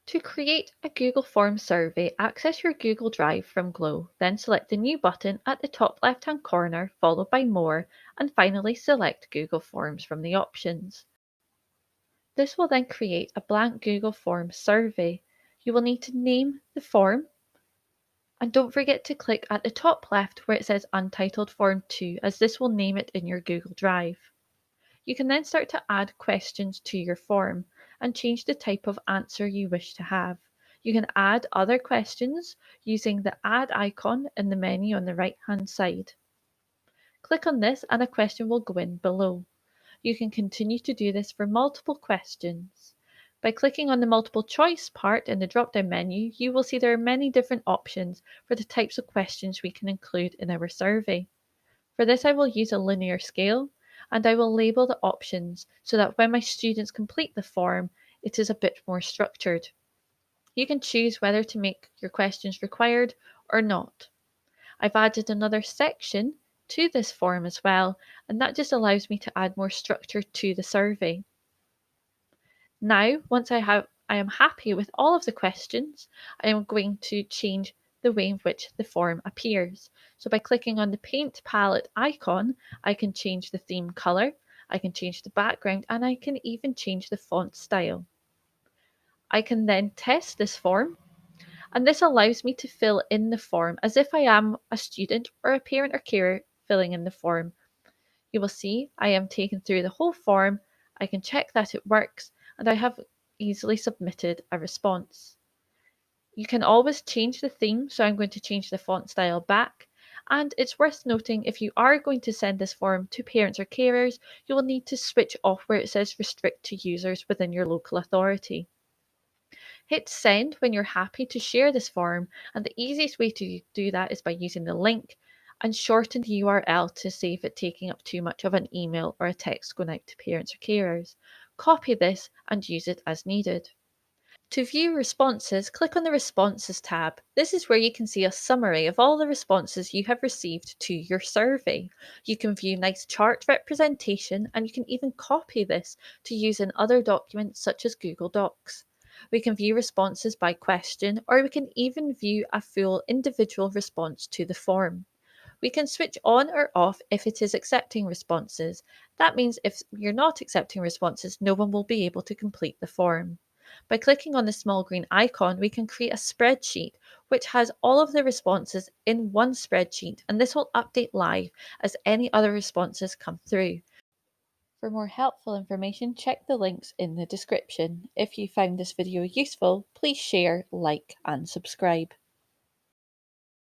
To create a Google Forms survey, access your Google Drive from Glow, then select the New button at the top left-hand corner, followed by More, and finally select Google Forms from the options. This will then create a blank Google Forms survey. You will need to name the form, and don't forget to click at the top left where it says Untitled Form 2, as this will name it in your Google Drive. You can then start to add questions to your form and change the type of answer you wish to have. You can add other questions using the Add icon in the menu on the right hand side. Click on this and a question will go in below. You can continue to do this for multiple questions. By clicking on the multiple choice part in the drop down menu, you will see there are many different options for the types of questions we can include in our survey. For this, I will use a linear scale, and I will label the options so that when my students complete the form, it is a bit more structured. You can choose whether to make your questions required or not. I've added another section to this form as well, and that just allows me to add more structure to the survey. Now, once I am happy with all of the questions, I am going to change the way in which the form appears. So by clicking on the paint palette icon, I can change the theme color, I can change the background, and I can even change the font style. I can then test this form, and this allows me to fill in the form as if I am a student or a parent or carer filling in the form. You will see I am taken through the whole form, I can check that it works, and I have easily submitted a response. You can always change the theme, so I'm going to change the font style back. And it's worth noting, if you are going to send this form to parents or carers, you will need to switch off where it says restrict to users within your local authority. Hit send when you're happy to share this form, and the easiest way to do that is by using the link and shorten the URL to save it taking up too much of an email or a text going out to parents or carers. Copy this and use it as needed. To view responses, click on the Responses tab. This is where you can see a summary of all the responses you have received to your survey. You can view nice chart representation, and you can even copy this to use in other documents such as Google Docs. We can view responses by question, or we can even view a full individual response to the form. We can switch on or off if it is accepting responses. That means if you're not accepting responses, no one will be able to complete the form. By clicking on the small green icon, we can create a spreadsheet which has all of the responses in one spreadsheet, and this will update live as any other responses come through. For more helpful information, check the links in the description. If you found this video useful, please share, like, and subscribe.